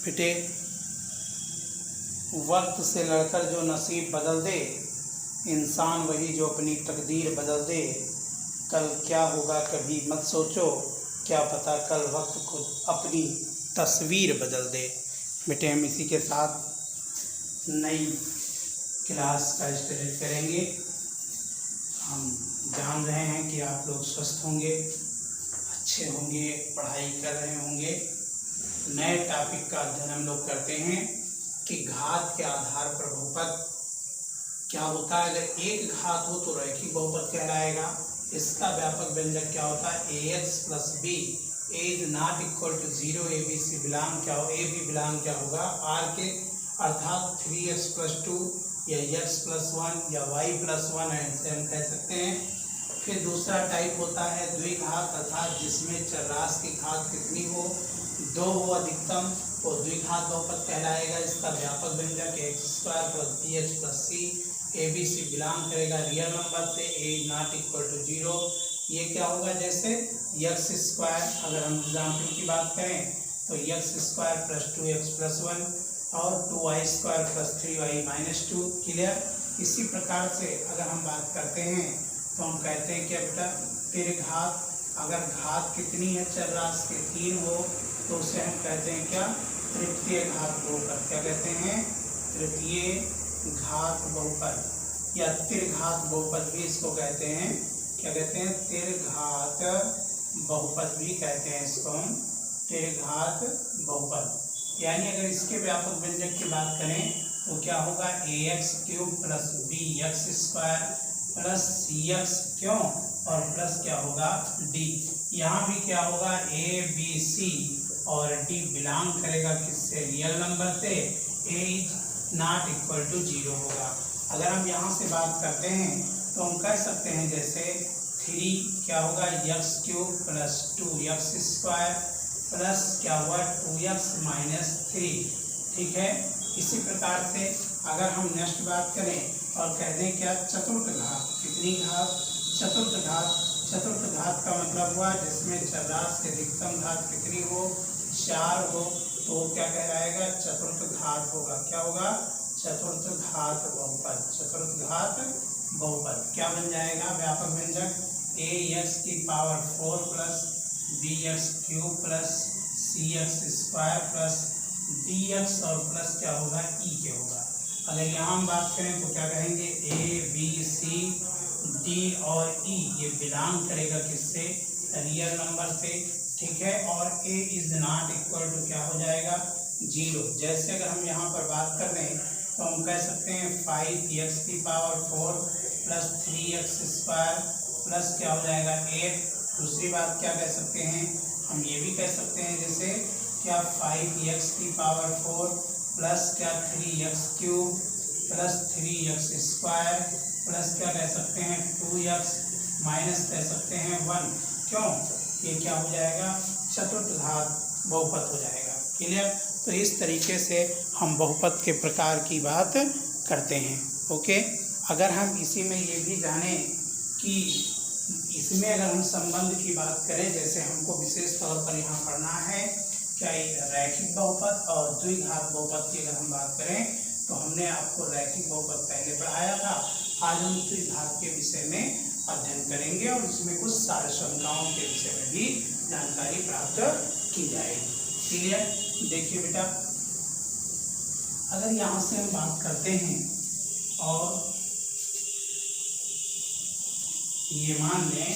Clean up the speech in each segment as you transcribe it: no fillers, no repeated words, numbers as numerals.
बेटे, वक्त से लड़कर जो नसीब बदल दे, इंसान वही जो अपनी तकदीर बदल दे। कल क्या होगा कभी मत सोचो, क्या पता कल वक्त खुद अपनी तस्वीर बदल दे। बेटे, हम इसी के साथ नई क्लास का स्टार्ट करेंगे। हम जान रहे हैं कि आप लोग स्वस्थ होंगे, अच्छे होंगे, पढ़ाई कर रहे होंगे। नए टॉपिक का अध्ययन हम लोग करते हैं कि घात के आधार पर बहुपद क्या होता है। अगर एक घात हो तो रैखिक बहुपद कहलाएगा। इसका व्यापक व्यंजक क्या होता है, ax + b is not equal to 0। abc belong क्या हो, ab बिलोंग क्या होगा, r के, अर्थात 3x + 2 या x + 1 या y + 1 ऐसे हम कह सकते हैं। फिर दूसरा टाइप होता है द्विघात, अर्थात जिसमें चरराशि की घात कितनी हो, 2 हो अधिकतम, वो द्विघात बहुपद कहलाएगा। इसका व्यापक व्यंजक x² + bh + c। abc belong करेगा रियल नंबर से, a नॉट इक्वल टू 0। ये क्या होगा, जैसे x², अगर हम एग्जाम्पल की बात करें तो x² + 2x + 1 और 2y² + 3y - 2। क्लियर। इसी प्रकार से अगर हम बात करते हैं तो हम कहते हैं कि बेटा त्रिघात, अगर घात कितनी है चरराशि के 3 हो तो उसे हम कहते हैं क्या, तृतीय घात बहुपद। क्या कहते हैं, तृतीय घात बहुपद या त्रिघात बहुपद भी इसको कहते हैं। क्या कहते हैं, त्रिघात बहुपद भी कहते हैं इसको हम, त्रिघात बहुपद। यानी अगर इसके व्यापक व्यंजक की बात करें तो क्या होगा, ax³ + bx² + cx, क्यों, और प्लस क्या होगा d। यहाँ भी क्या होगा, a b c और d बिलोंग करेगा किससे, रियल नंबर से, a is not equal to 0 होगा। अगर हम यहाँ से बात करते हैं तो हम कह सकते हैं जैसे 3 क्या होगा, x³ + 2x² प्लस क्या हुआ 2x - 3। ठीक है। इसी प्रकार से अगर हम नेक्स्ट बात करें और कह दें क्या, चतुर्थ घात, कितनी घात, चतुर्थ घात। चतुर्थ घात का मतलब हुआ जिसमें चरराशि की अधिकतम घात कितनी हो, 4 हो, तो क्या कहलाएगा, चतुर्थ घात होगा। क्या होगा, चतुर्थ घात बहुपद। चतुर्थ घात बहुपद क्या बन जाएगा, व्यापक व्यंजक ax⁴ + bx³ + cx² + dx और प्लस क्या होगा, e के होगा। अगर यहाँ हम बात करें तो क्या कहेंगे, a b c d और e ये बिलोंग करेगा किससे, रियल नंबर से। ठीक है। और a is not equal to क्या हो जाएगा, 0। जैसे अगर हम यहाँ पर बात कर रहे हैं तो हम कह सकते हैं 5x⁴ + 3x² प्लस क्या हो जाएगा 8। दूसरी बात क्या कह सकते हैं, हम ये भी कह सकते हैं जैसे क्या 5x⁴ प्लस क्या 3x³ + 3x² प्लस क्या कह सकते हैं 2x माइनस कह सकते हैं 1। क्यों, ये क्या हो जाएगा, चतुर्थ घात बहुपद हो जाएगा। क्लियर। तो इस तरीके से हम बहुपद के प्रकार की बात करते हैं। ओके। अगर हम इसी में ये भी जानें कि इसमें अगर हम संबंध की बात करें, जैसे हमको विशेष तौर पर यहाँ पढ़ना है क्या, रैखिक बहुपद और द्विघात बहुपद की अगर हम बात करें तो हमने आपको रैखिक बहुपद पहले पढ़ाया था। आज हम द्विघात के विषय में अध्ययन करेंगे और इसमें कुछ सारसंख्याओं के विषय में भी जानकारी प्राप्त की जाएगी। क्लियर। देखिए बेटा, अगर यहाँ से हम बात करते हैं और ये मान लें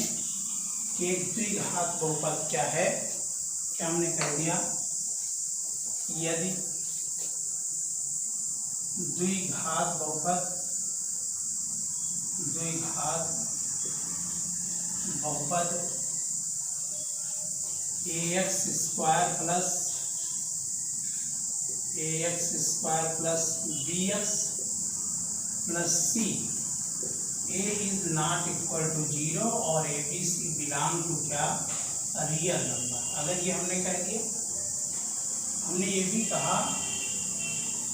कि द्विघात बहुपद क्या है, क्या हमने कह दिया, यदि द्विघात बहुपद ax² + bx + c a is not equal to 0 और abc बिलोंग टू क्या, रियल नंबर। अगर ये हमने कह दिया, हमने ये भी कहा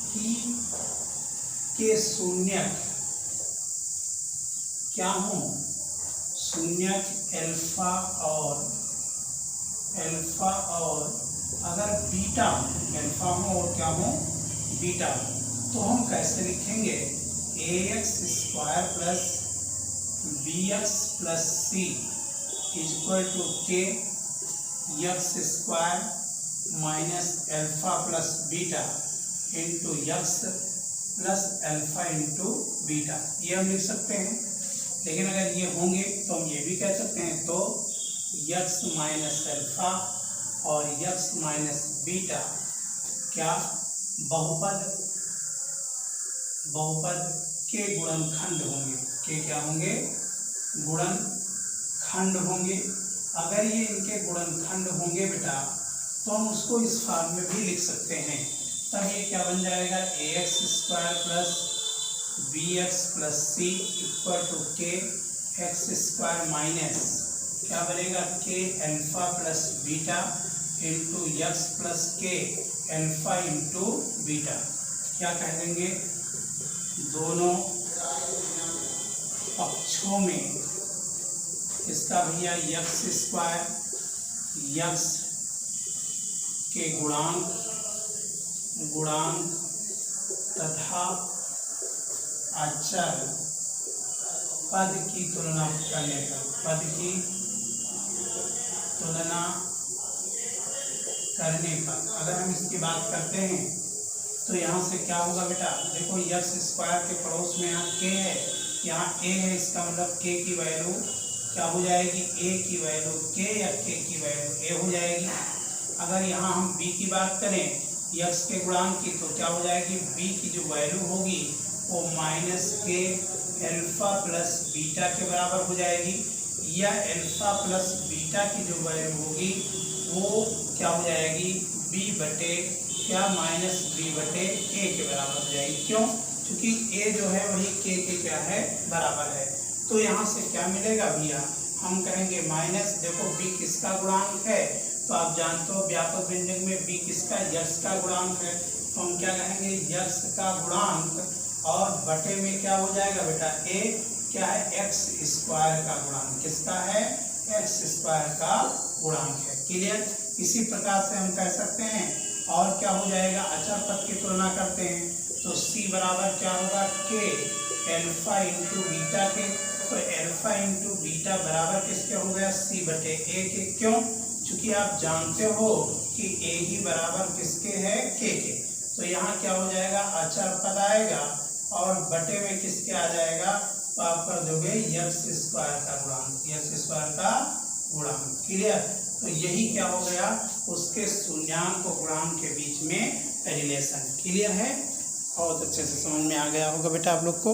कि के शून्यक क्या हो, शून्यक अल्फा और अगर बीटा हो अल्फा हो और क्या हो, बीटा हो। तो हम कैसे लिखेंगे, ax² plus bx plus c equal to k x² minus alpha plus beta into x plus alpha into beta, ये हम लिख सकते हैं। लेकिन अगर ये होंगे तो हम ये भी कह सकते हैं, तो यक्स माइनस अल्फा और यक्स माइनस बीटा क्या, बहुपद के गुणनखंड होंगे, के क्या होंगे, गुणनखंड होंगे। अगर ये इनके गुणनखंड होंगे बेटा तो हम उसको इस फॉर्म में भी लिख सकते हैं। तब ये क्या बन जाएगा, ax² plus bx plus c equal to k x² minus क्या बनेगा, k alpha plus beta into x plus k alpha into beta. क्या कह देंगे, दोनों पक्षों में इसका भैया x² यक्स के गुणांक तथा अचर पद की तुलना करने पर, पद की तुलना करने पर अगर हम इसकी बात करते हैं तो यहाँ से क्या होगा बेटा, देखो x² के पड़ोस में यहाँ k है, यहाँ a है, इसका मतलब k की वैल्यू क्या हो जाएगी, a की वैल्यू k या k की वैल्यू a हो जाएगी। अगर यहाँ हम b की बात करें x के गुणांक की, तो क्या हो जाएगी, b की जो वैल्यू होगी वो minus k alpha plus beta के बराबर हो जाएगी, या अल्फा प्लस बीटा की जो वैल्यू होगी वो क्या हो जाएगी, b बटे क्या, माइनस b बटे a के बराबर हो जाएगी। क्यों, क्योंकि a जो है वही k के क्या है, बराबर है। तो यहाँ से क्या मिलेगा भैया, हम कहेंगे माइनस, देखो b किसका गुणांक है, तो आप जानते हो व्यापक व्यंजक में b किसका, यक्स का गुणांक है। तो हम क्या कहेंगे, यक्स का गुणांक और बटे में क्या हो जाएगा बेटा, a क्या है, x² का गुणांक, किसका है, x² का गुणांक है। क्लियर। इसी प्रकार से हम कह सकते हैं, और क्या हो जाएगा, अचर पद की तुलना करते हैं तो c बराबर क्या होगा, k अल्फा इंटू बीटा के, तो अल्फा इंटू बीटा बराबर किसके हो गया, c बटे a के। क्यों, क्योंकि आप जानते हो कि a ही बराबर किसके है, k के। तो यहाँ क्या हो जाएगा, अचर पद आएगा और बटे में किसके आ जाएगा, तो आप कर दोगे x² का गुणांक, x² का गुणांक। क्लियर। तो यही क्या हो गया, उसके शून्यांक और गुणांक के बीच में रिलेशन। क्लियर है, बहुत अच्छे से समझ में आ गया होगा बेटा आप लोग को।